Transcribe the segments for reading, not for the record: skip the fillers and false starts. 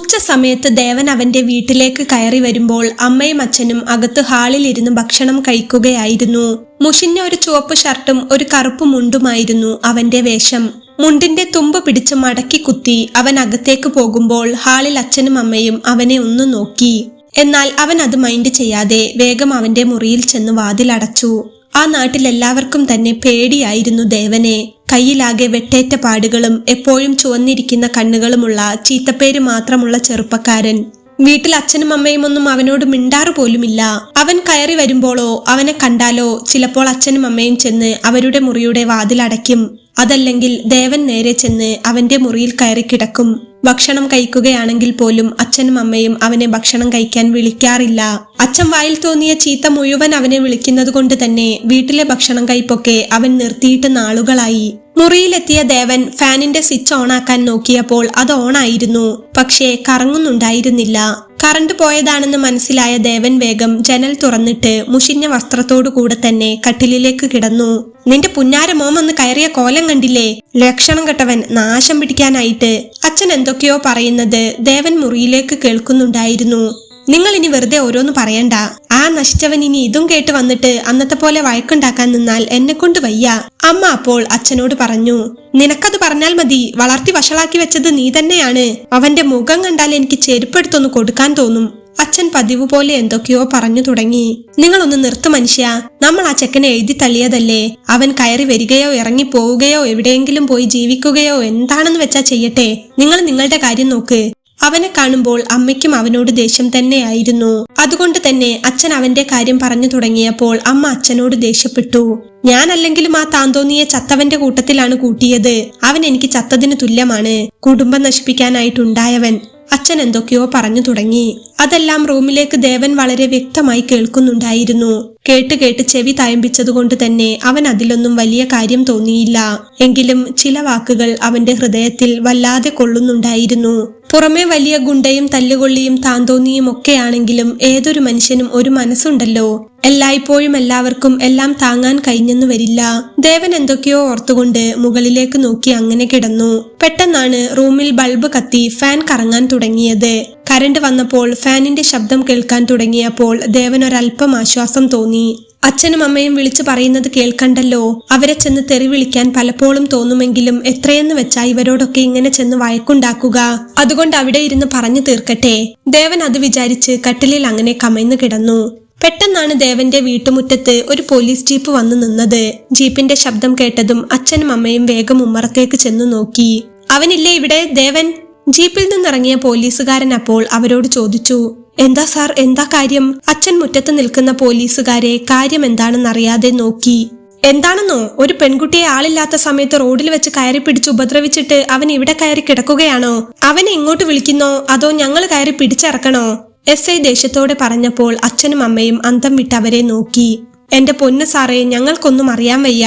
ഉച്ച സമയത്ത് ദേവൻ അവന്റെ വീട്ടിലേക്ക് കയറി വരുമ്പോൾ അമ്മയും അച്ഛനും അകത്ത് ഹാളിലിരുന്ന് ഭക്ഷണം കഴിക്കുകയായിരുന്നു. മുഷിഞ്ഞ ഒരു ചുവപ്പ് ഷർട്ടും ഒരു കറുപ്പ് മുണ്ടുമായിരുന്നു അവന്റെ വേഷം. മുണ്ടിന്റെ തുമ്പ് പിടിച്ച് മടക്കി കുത്തി അവൻ അകത്തേക്ക് പോകുമ്പോൾ ഹാളിൽ അച്ഛനും അമ്മയും അവനെ ഒന്ന് നോക്കി. എന്നാൽ അവൻ അത് മൈൻഡ് ചെയ്യാതെ വേഗം അവന്റെ മുറിയിൽ ചെന്ന് വാതിലടച്ചു. ആ നാട്ടിലെല്ലാവർക്കും തന്നെ പേടിയായിരുന്നു ദേവനെ. കയ്യിലാകെ വെട്ടേറ്റ പാടുകളും എപ്പോഴും ചുവന്നിരിക്കുന്ന കണ്ണുകളുമുള്ള ചീത്തപ്പേര് മാത്രമുള്ള ചെറുപ്പക്കാരൻ. വീട്ടിൽ അച്ഛനും അമ്മയും ഒന്നും അവനോട് മിണ്ടാറു പോലുമില്ല. അവൻ കയറി വരുമ്പോഴോ അവനെ കണ്ടാലോ ചിലപ്പോൾ അച്ഛനും അമ്മയും ചെന്ന് അവരുടെ മുറിയുടെ വാതിലടയ്ക്കും. അതല്ലെങ്കിൽ ദേവൻ നേരെ ചെന്ന് അവന്റെ മുറിയിൽ കയറി കിടക്കും. ഭക്ഷണം കഴിക്കുകയാണെങ്കിൽ പോലും അച്ഛനും അമ്മയും അവനെ ഭക്ഷണം കഴിക്കാൻ വിളിക്കാറില്ല. അച്ഛൻ വായിൽ തോന്നിയ ചീത്ത മുഴുവൻ അവനെ വിളിക്കുന്നത് കൊണ്ട് തന്നെ വീട്ടിലെ ഭക്ഷണം കഴിപ്പൊക്കെ അവൻ നിർത്തിയിട്ട് നാളുകളായി. മുറിയിലെത്തിയ ദേവൻ ഫാനിന്റെ സ്വിച്ച് ഓണാക്കാൻ നോക്കിയപ്പോൾ അത് ഓണായിരുന്നു. പക്ഷേ കറങ്ങുന്നുണ്ടായിരുന്നില്ല. കറണ്ട് പോയതാണെന്ന് മനസ്സിലായ ദേവൻ വേഗം ജനൽ തുറന്നിട്ട് മുഷിഞ്ഞ വസ്ത്രത്തോടു കൂടെ തന്നെ കട്ടിലിലേക്ക് കിടന്നു. നിന്റെ പുന്നാര മോം ഒന്ന് കയറിയ കോലം കണ്ടില്ലേ, ലക്ഷണം കെട്ടവൻ, നാശം പിടിക്കാനായിട്ട്. അച്ഛൻ എന്തൊക്കെയോ പറയുന്നത് ദേവൻ മുറിയിലേക്ക് കേൾക്കുന്നുണ്ടായിരുന്നു. നിങ്ങൾ ഇനി വെറുതെ ഓരോന്ന് പറയണ്ട. ആ നശിച്ചവൻ ഇനി ഇതും കേട്ട് വന്നിട്ട് അന്നത്തെ പോലെ വഴക്കുണ്ടാക്കാൻ നിന്നാൽ എന്നെ കൊണ്ട് വയ്യ. അമ്മ അപ്പോൾ അച്ഛനോട് പറഞ്ഞു, നിനക്കത് പറഞ്ഞാൽ മതി, വളർത്തി വഷളാക്കി വെച്ചത് നീ തന്നെയാണ്. അവന്റെ മുഖം കണ്ടാൽ എനിക്ക് ചെരുപ്പെടുത്തൊന്ന് കൊടുക്കാൻ തോന്നും. അച്ഛൻ പതിവ് പോലെ എന്തൊക്കെയോ പറഞ്ഞു തുടങ്ങി. നിങ്ങളൊന്ന് നിർത്ത് മനുഷ്യ, നമ്മൾ ആ ചെക്കനെ എഴുതി തള്ളിയതല്ലേ. അവൻ കയറി വരികയോ ഇറങ്ങി പോവുകയോ എവിടെയെങ്കിലും പോയി ജീവിക്കുകയോ എന്താണെന്ന് വെച്ചാ ചെയ്യട്ടെ. നിങ്ങൾ നിങ്ങളുടെ കാര്യം നോക്ക്. അവനെ കാണുമ്പോൾ അമ്മയ്ക്കും അവനോട് ദേഷ്യം തന്നെയായിരുന്നു. അതുകൊണ്ട് തന്നെ അച്ഛൻ അവന്റെ കാര്യം പറഞ്ഞു തുടങ്ങിയപ്പോൾ അമ്മ അച്ഛനോട് ദേഷ്യപ്പെട്ടു. ഞാനല്ലെങ്കിലും ആ താന്തോന്നിയെ ചത്തവന്റെ കൂട്ടത്തിലാണ് കൂട്ടിയത്. അവൻ എനിക്ക് ചത്തതിന് തുല്യമാണ്, കുടുംബം നശിപ്പിക്കാനായിട്ടുണ്ടായവൻ. അച്ഛൻ എന്തൊക്കെയോ പറഞ്ഞു തുടങ്ങി. അതെല്ലാം റൂമിലേക്ക് ദേവൻ വളരെ വ്യക്തമായി കേൾക്കുന്നുണ്ടായിരുന്നു. കേട്ട് കേട്ട് ചെവി തയമ്പിച്ചതുകൊണ്ട് തന്നെ അവൻ അതിലൊന്നും വലിയ കാര്യം തോന്നിയില്ല. എങ്കിലും ചില വാക്കുകൾ അവന്റെ ഹൃദയത്തിൽ വല്ലാതെ കൊള്ളുന്നുണ്ടായിരുന്നു. പുറമെ വലിയ ഗുണ്ടയും തല്ലുകൊള്ളിയും താന്തോന്നിയും ഒക്കെയാണെങ്കിലും ഏതൊരു മനുഷ്യനും ഒരു മനസ്സുണ്ടല്ലോ. എല്ലായ്പ്പോഴും എല്ലാവർക്കും എല്ലാം താങ്ങാൻ കഴിഞ്ഞെന്ന് വരില്ല. ദേവൻ എന്തൊക്കെയോ ഓർത്തുകൊണ്ട് മുകളിലേക്ക് നോക്കി അങ്ങനെ കിടന്നു. പെട്ടെന്നാണ് റൂമിൽ ബൾബ് കത്തി ഫാൻ കറങ്ങാൻ തുടങ്ങിയത്. കരണ്ട് വന്നപ്പോൾ ഫാനിന്റെ ശബ്ദം കേൾക്കാൻ തുടങ്ങിയപ്പോൾ ദേവൻ ഒരല്പം ആശ്വാസം തോന്നി. അച്ഛനും അമ്മയും വിളിച്ചു പറയുന്നത് കേൾക്കണ്ടല്ലോ. അവരെ ചെന്ന് തെറി വിളിക്കാൻ പലപ്പോഴും തോന്നുമെങ്കിലും എത്രയെന്ന് വെച്ചാ ഇവരോടൊക്കെ ഇങ്ങനെ ചെന്ന് വഴക്കുണ്ടാക്കുക. അതുകൊണ്ട് അവിടെ ഇരുന്ന് പറഞ്ഞു തീർക്കട്ടെ. ദേവൻ അത് വിചാരിച്ച് കട്ടിലിൽ അങ്ങനെ കമഴ്ന്നു കിടന്നു. പെട്ടെന്നാണ് ദേവന്റെ വീട്ടുമുറ്റത്ത് ഒരു പോലീസ് ജീപ്പ് വന്നു നിന്നത്. ജീപ്പിന്റെ ശബ്ദം കേട്ടതും അച്ഛനും അമ്മയും വേഗം ഉമ്മറത്തേക്ക് ചെന്നു നോക്കി. അവനില്ലേ ഇവിടെ ദേവൻ? ജീപ്പിൽ നിന്നിറങ്ങിയ പോലീസുകാരൻ അപ്പോൾ അവരോട് ചോദിച്ചു. എന്താ സാർ, എന്താ കാര്യം? അച്ഛൻ മുറ്റത്ത് നിൽക്കുന്ന പോലീസുകാരെ കാര്യം എന്താണെന്നറിയാതെ നോക്കി. എന്താണെന്നോ? ഒരു പെൺകുട്ടിയെ ആളില്ലാത്ത സമയത്ത് റോഡിൽ വെച്ച് കയറി പിടിച്ച് ഉപദ്രവിച്ചിട്ട് അവൻ ഇവിടെ കയറി കിടക്കുകയാണോ? അവനെ ഇങ്ങോട്ട് വിളിക്കുന്നോ അതോ ഞങ്ങൾ കയറി പിടിച്ചിറക്കണോ? SI ദേഷ്യത്തോടെ പറഞ്ഞപ്പോൾ അച്ഛനും അമ്മയും അന്തം വിട്ട് അവരെ നോക്കി. എന്റെ പൊന്ന് സാറേ, ഞങ്ങൾക്കൊന്നും അറിയാൻ വയ്യ.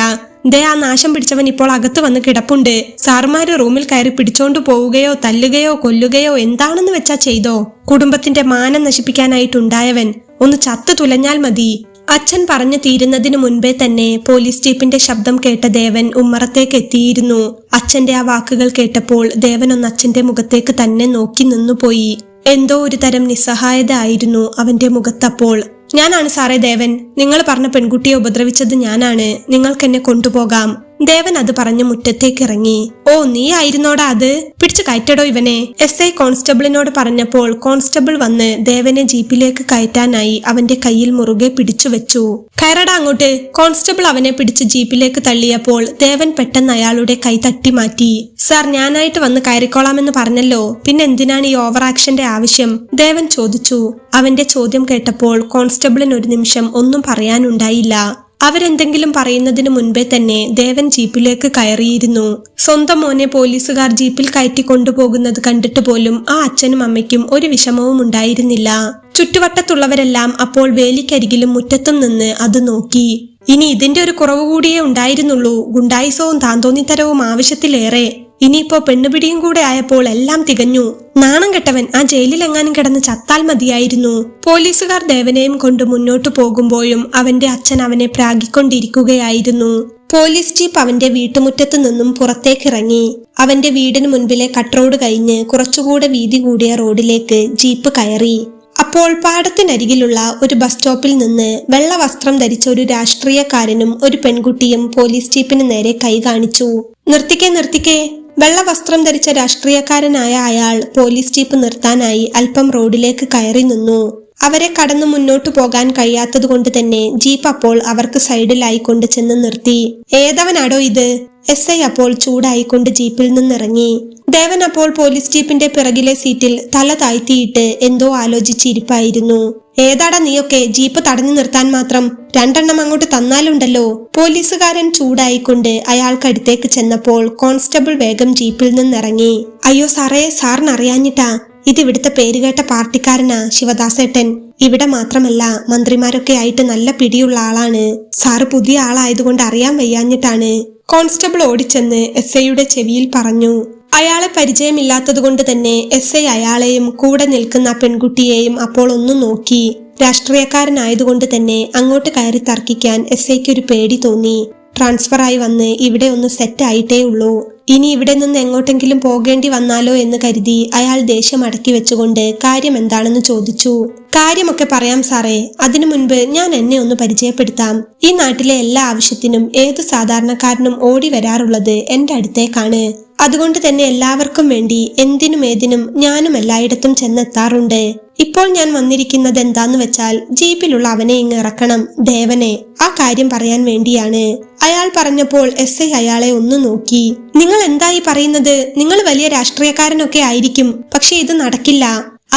ദേ ആ നാശം പിടിച്ചവൻ ഇപ്പോൾ അകത്ത് വന്ന് കിടപ്പുണ്ട്. സാറുമാര് റൂമിൽ കയറി പിടിച്ചോണ്ടു പോവുകയോ തല്ലുകയോ കൊല്ലുകയോ എന്താണെന്ന് വെച്ചാ ചെയ്തോ. കുടുംബത്തിന്റെ മാനം നശിപ്പിക്കാനായിട്ടുണ്ടായവൻ. ഒന്ന് ചത്തു തുലഞ്ഞാൽ മതി. അച്ഛൻ പറഞ്ഞു തീരുന്നതിനു മുൻപേ തന്നെ പോലീസ് ജീപ്പിന്റെ ശബ്ദം കേട്ട ദേവൻ ഉമ്മറത്തേക്ക് എത്തിയിരുന്നു. അച്ഛന്റെ ആ വാക്കുകൾ കേട്ടപ്പോൾ ദേവൻ ഒന്ന് അച്ഛന്റെ മുഖത്തേക്ക് തന്നെ നോക്കി നിന്നുപോയി. എന്തോ ഒരു തരം നിസ്സഹായത ആയിരുന്നു അവന്റെ മുഖത്തപ്പോൾ. ഞാനാണ് സാറേ ദേവൻ. നിങ്ങൾ പറഞ്ഞ പെൺകുട്ടിയെ ഉപദ്രവിച്ചത് ഞാനാണ്. നിങ്ങൾക്കെന്നെ കൊണ്ടുപോകാം. ദേവൻ അത് പറഞ്ഞ് മുറ്റത്തേക്ക് ഇറങ്ങി. ഓ, നീ ആയിരുന്നോടാ അത്? പിടിച്ചു കയറ്റടോ ഇവനെ, SI കോൺസ്റ്റബിളിനോട് പറഞ്ഞപ്പോൾ കോൺസ്റ്റബിൾ വന്ന് ദേവനെ ജീപ്പിലേക്ക് കയറ്റാനായി അവന്റെ കയ്യിൽ മുറുകെ പിടിച്ചു വെച്ചു. കയറടാ അങ്ങോട്ട്. കോൺസ്റ്റബിൾ അവനെ പിടിച്ച് ജീപ്പിലേക്ക് തള്ളിയപ്പോൾ ദേവൻ പെട്ടെന്ന് അയാളുടെ കൈ തട്ടി മാറ്റി. സാർ, ഞാനായിട്ട് വന്ന് കയറിക്കോളാമെന്ന് പറഞ്ഞല്ലോ, പിന്നെ എന്തിനാണ് ഈ ഓവർ ആക്ഷന്റെ ആവശ്യം? ദേവൻ ചോദിച്ചു. അവന്റെ ചോദ്യം കേട്ടപ്പോൾ കോൺസ്റ്റബിളിന് ഒരു നിമിഷം ഒന്നും പറയാനുണ്ടായില്ല. അവരെന്തെങ്കിലും പറയുന്നതിന് മുൻപേ തന്നെ ദേവൻ ജീപ്പിലേക്ക് കയറിയിരുന്നു. സ്വന്തം മോനെ പോലീസുകാർ ജീപ്പിൽ കയറ്റി കൊണ്ടുപോകുന്നത് കണ്ടിട്ട് പോലും ആ അച്ഛനും അമ്മയ്ക്കും ഒരു വിഷമവും ഉണ്ടായിരുന്നില്ല. ചുറ്റുവട്ടത്തുള്ളവരെല്ലാം അപ്പോൾ വേലിക്കരികിലും മുറ്റത്തും നിന്ന് അത് നോക്കി. ഇനി ഇതിന്റെ ഒരു കുറവ് കൂടിയേ ഉണ്ടായിരുന്നുള്ളൂ. ഗുണ്ടായിസവും താന്തോന്നിത്തരവും ആവശ്യത്തിലേറെ. ഇനിയിപ്പോ പെണ്ണുപിടിയും കൂടെ ആയപ്പോൾ എല്ലാം തികഞ്ഞു. നാണം കെട്ടവൻ ആ ജയിലിലെങ്ങാനും കിടന്ന് ചത്താൽ മതിയായിരുന്നു. പോലീസുകാർ ദേവനെയും കൊണ്ട് മുന്നോട്ടു പോകുമ്പോഴും അവന്റെ അച്ഛൻ അവനെ പ്രാഗിക്കൊണ്ടിരിക്കുകയായിരുന്നു. പോലീസ് ജീപ്പ് അവന്റെ വീട്ടുമുറ്റത്ത് നിന്നും പുറത്തേക്കിറങ്ങി. അവന്റെ വീടിന് മുൻപിലെ കട്ട് റോഡ് കഴിഞ്ഞ് കുറച്ചുകൂടെ വീതി കൂടിയ റോഡിലേക്ക് ജീപ്പ് കയറി. അപ്പോൾ പാടത്തിനരികിലുള്ള ഒരു ബസ് സ്റ്റോപ്പിൽ നിന്ന് വെള്ള വസ്ത്രം ധരിച്ച ഒരു രാഷ്ട്രീയക്കാരനും ഒരു പെൺകുട്ടിയും പോലീസ് ജീപ്പിന് നേരെ കൈ കാണിച്ചു. നിർത്തിക്കേ. വെള്ള വസ്ത്രം ധരിച്ച രാഷ്ട്രീയക്കാരനായ അയാൾ പോലീസ് ജീപ്പ് നിർത്താനായി അല്പം റോഡിലേക്ക് കയറി നിന്നു. അവരെ കടന്നു മുന്നോട്ടു പോകാൻ കഴിയാത്തതുകൊണ്ട് തന്നെ ജീപ്പ് അപ്പോൾ അവർക്ക് സൈഡിലായി കൊണ്ട് ചെന്ന് നിർത്തി. ഏതവനാടോ ഇത്? SI അപ്പോൾ ചൂടായിക്കൊണ്ട് ജീപ്പിൽ നിന്നിറങ്ങി. ദേവൻ അപ്പോൾ പോലീസ് ജീപ്പിന്റെ പിറകിലെ സീറ്റിൽ തല താഴ്ത്തിയിട്ട് എന്തോ ആലോചിച്ചിരിപ്പായിരുന്നു. ഏതാടാ നീയൊക്കെ? ജീപ്പ് തടഞ്ഞു നിർത്താൻ മാത്രം 2 എണ്ണം അങ്ങോട്ട് തന്നാലുണ്ടല്ലോ. പോലീസുകാരൻ ചൂടായിക്കൊണ്ട് അയാൾക്കടുത്തേക്ക് ചെന്നപ്പോൾ കോൺസ്റ്റബിൾ വേഗം ജീപ്പിൽ നിന്നിറങ്ങി. അയ്യോ സാറേ, സാറിനറിയാഞ്ഞിട്ടാ, ഇതിവിടുത്തെ പേരുകേട്ട പാർട്ടിക്കാരനാ ശിവദാസേട്ടൻ. ഇവിടെ മാത്രമല്ല, മന്ത്രിമാരൊക്കെ ആയിട്ട് നല്ല പിടിയുള്ള ആളാണ്. സാറ് പുതിയ ആളായതുകൊണ്ട് അറിയാൻ വയ്യാഞ്ഞിട്ടാണ്. കോൺസ്റ്റബിൾ ഓടിച്ചെന്ന് SIയുടെ ചെവിയിൽ പറഞ്ഞു. അയാളെ പരിചയമില്ലാത്തതുകൊണ്ട് തന്നെ SI അയാളെയും കൂടെ നിൽക്കുന്ന പെൺകുട്ടിയെയും അപ്പോൾ ഒന്ന് നോക്കി. രാഷ്ട്രീയക്കാരനായതുകൊണ്ട് തന്നെ അങ്ങോട്ട് കയറി തർക്കിക്കാൻ SIക്ക് ഒരു പേടി തോന്നി. ട്രാൻസ്ഫറായി വന്ന് ഇവിടെ ഒന്ന് സെറ്റ് ആയിട്ടേ ഉള്ളൂ. ഇനി ഇവിടെ നിന്ന് എങ്ങോട്ടെങ്കിലും പോകേണ്ടി വന്നാലോ എന്ന് കരുതി അയാൾ ദേഷ്യം അടക്കി വെച്ചുകൊണ്ട് കാര്യം എന്താണെന്ന് ചോദിച്ചു. കാര്യമൊക്കെ പറയാം സാറേ, അതിനു മുൻപ് ഞാൻ എന്നെ ഒന്ന് പരിചയപ്പെടുത്താം. ഈ നാട്ടിലെ എല്ലാ ആവശ്യത്തിനും ഏത് സാധാരണക്കാരനും ഓടി വരാറുള്ളത് എന്റെ അടുത്തേക്കാണ്. അതുകൊണ്ട് തന്നെ എല്ലാവർക്കും വേണ്ടി എന്തിനും ഏതിനും ഞാനും എല്ലായിടത്തും ചെന്നെത്താറുണ്ട്. ഇപ്പോൾ ഞാൻ വന്നിരിക്കുന്നത് എന്താന്ന് വെച്ചാൽ ജീപ്പിലുള്ള അവനെ ഇങ്ങ് ഇറക്കണം, ദേവനെ. ആ കാര്യം പറയാൻ വേണ്ടിയാണ്. അയാൾ പറഞ്ഞപ്പോൾ SI അയാളെ ഒന്ന് നോക്കി. നിങ്ങൾ എന്തായി പറയുന്നത്? നിങ്ങൾ വലിയ രാഷ്ട്രീയക്കാരനൊക്കെ ആയിരിക്കും, പക്ഷെ ഇത് നടക്കില്ല.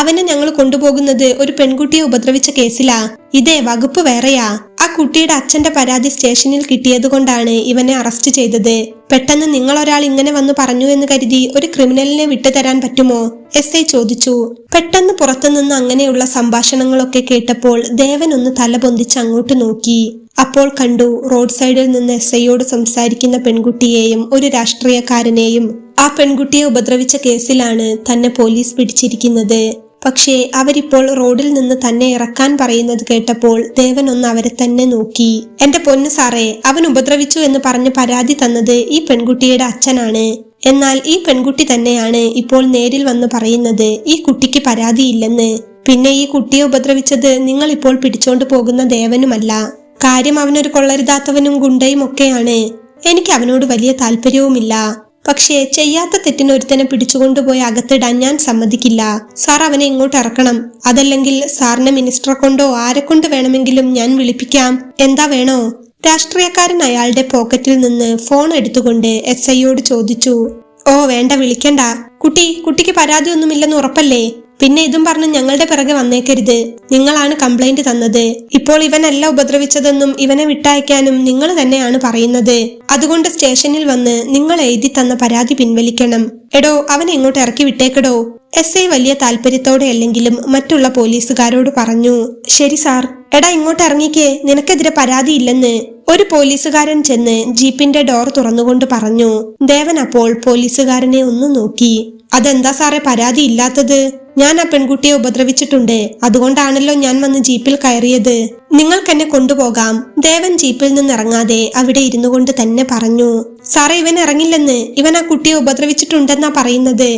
അവനെ ഞങ്ങൾ കൊണ്ടുപോകുന്നത് ഒരു പെൺകുട്ടിയെ ഉപദ്രവിച്ച കേസിലാ. ഇതേ വകുപ്പ് വേറെയാ. ആ കുട്ടിയുടെ അച്ഛന്റെ പരാതി സ്റ്റേഷനിൽ കിട്ടിയത് കൊണ്ടാണ് ഇവനെ അറസ്റ്റ് ചെയ്തത്. പെട്ടെന്ന് നിങ്ങളൊരാൾ ഇങ്ങനെ വന്നു പറഞ്ഞു എന്ന് കരുതി ഒരു ക്രിമിനലിനെ വിട്ടുതരാൻ പറ്റുമോ? SI ചോദിച്ചു. പെട്ടെന്ന് പുറത്തുനിന്ന് അങ്ങനെയുള്ള സംഭാഷണങ്ങളൊക്കെ കേട്ടപ്പോൾ ദേവൻ ഒന്ന് തല പൊന്തിച്ച് അങ്ങോട്ട് നോക്കി. അപ്പോൾ കണ്ടു റോഡ് സൈഡിൽ നിന്ന് SIയോട് സംസാരിക്കുന്ന പെൺകുട്ടിയെയും ഒരു രാഷ്ട്രീയക്കാരനെയും. ആ പെൺകുട്ടിയെ ഉപദ്രവിച്ച കേസിലാണ് തന്നെ പോലീസ് പിടിച്ചിരിക്കുന്നത്. പക്ഷേ അവരിപ്പോൾ റോഡിൽ നിന്ന് തന്നെ ഇറക്കാൻ പറയുന്നത് കേട്ടപ്പോൾ ദേവൻ ഒന്ന് അവരെ തന്നെ നോക്കി. എന്റെ പൊന്നു സാറേ, അവൻ ഉപദ്രവിച്ചു എന്ന് പറഞ്ഞ് പരാതി തന്നത് ഈ പെൺകുട്ടിയുടെ അച്ഛനാണ്. എന്നാൽ ഈ പെൺകുട്ടി തന്നെയാണ് ഇപ്പോൾ നേരിൽ വന്ന് പറയുന്നത് ഈ കുട്ടിക്ക് പരാതിയില്ലെന്ന്. പിന്നെ ഈ കുട്ടിയെ ഉപദ്രവിച്ചത് നിങ്ങൾ ഇപ്പോൾ പിടിച്ചോണ്ട് പോകുന്ന ദേവനുമല്ല. കാര്യം അവനൊരു കൊള്ളരുതാത്തവനും ഗുണ്ടയും ഒക്കെയാണ്. എനിക്ക് അവനോട് വലിയ താല്പര്യവുമില്ല. പക്ഷേ ചെയ്യാത്ത തെറ്റിന് ഒരുത്തനെ പിടിച്ചുകൊണ്ടുപോയി അകത്തിടാൻ ഞാൻ സമ്മതിക്കില്ല. സാർ അവനെ ഇങ്ങോട്ട് ഇറക്കണം. അതല്ലെങ്കിൽ സാറിനെ മിനിസ്റ്ററെ കൊണ്ടോ ആരെ കൊണ്ട് വേണമെങ്കിലും ഞാൻ വിളിപ്പിക്കാം. എന്താ വേണോ? രാഷ്ട്രീയക്കാരൻ അയാളുടെ പോക്കറ്റിൽ നിന്ന് ഫോൺ എടുത്തുകൊണ്ട് SIയോട് ചോദിച്ചു. ഓ വേണ്ട, വിളിക്കണ്ട. കുട്ടിക്ക് പരാതിയൊന്നുമില്ലെന്ന് ഉറപ്പല്ലേ? പിന്നെ ഇതും പറഞ്ഞ് ഞങ്ങളുടെ പിറകെ വന്നേക്കരുത്. നിങ്ങളാണ് കംപ്ലൈന്റ് തന്നത്. ഇപ്പോൾ ഇവനല്ല ഉപദ്രവിച്ചതെന്നും ഇവനെ വിട്ടയക്കാനും നിങ്ങൾ തന്നെയാണ് പറയുന്നത്. അതുകൊണ്ട് സ്റ്റേഷനിൽ വന്ന് നിങ്ങൾ എഴുതി തന്ന പരാതി പിൻവലിക്കണം. എടോ, അവനെ ഇങ്ങോട്ട് ഇറക്കി വിട്ടേക്കടോ. SI വലിയ താല്പര്യത്തോടെ അല്ലെങ്കിലും മറ്റുള്ള പോലീസുകാരോട് പറഞ്ഞു. ശരി സാർ. എടാ ഇങ്ങോട്ട് ഇറങ്ങിക്കേ, നിനക്കെതിരെ പരാതിയില്ലെന്ന് ഒരു പോലീസുകാരൻ ചെന്ന് ജീപ്പിന്റെ ഡോർ തുറന്നുകൊണ്ട് പറഞ്ഞു. ദേവൻ അപ്പോൾ പോലീസുകാരനെ ഒന്ന് നോക്കി. അതെന്താ സാറേ പരാതി ഇല്ലാത്തത്? ഞാൻ ആ പെൺകുട്ടിയെ ഉപദ്രവിച്ചിട്ടുണ്ട്. അതുകൊണ്ടാണല്ലോ ഞാൻ വന്ന് ജീപ്പിൽ കയറിയത്. നിങ്ങൾക്കെന്നെ കൊണ്ടുപോകാം. ദേവൻ ജീപ്പിൽ നിന്നിറങ്ങാതെ അവിടെ ഇരുന്നു കൊണ്ട് തന്നെ പറഞ്ഞു. സാറേ, ഇവൻ ഇറങ്ങില്ലെന്ന്. ഇവൻ ആ കുട്ടിയെ ഉപദ്രവിച്ചിട്ടുണ്ടെന്നാ പറയുന്നത്.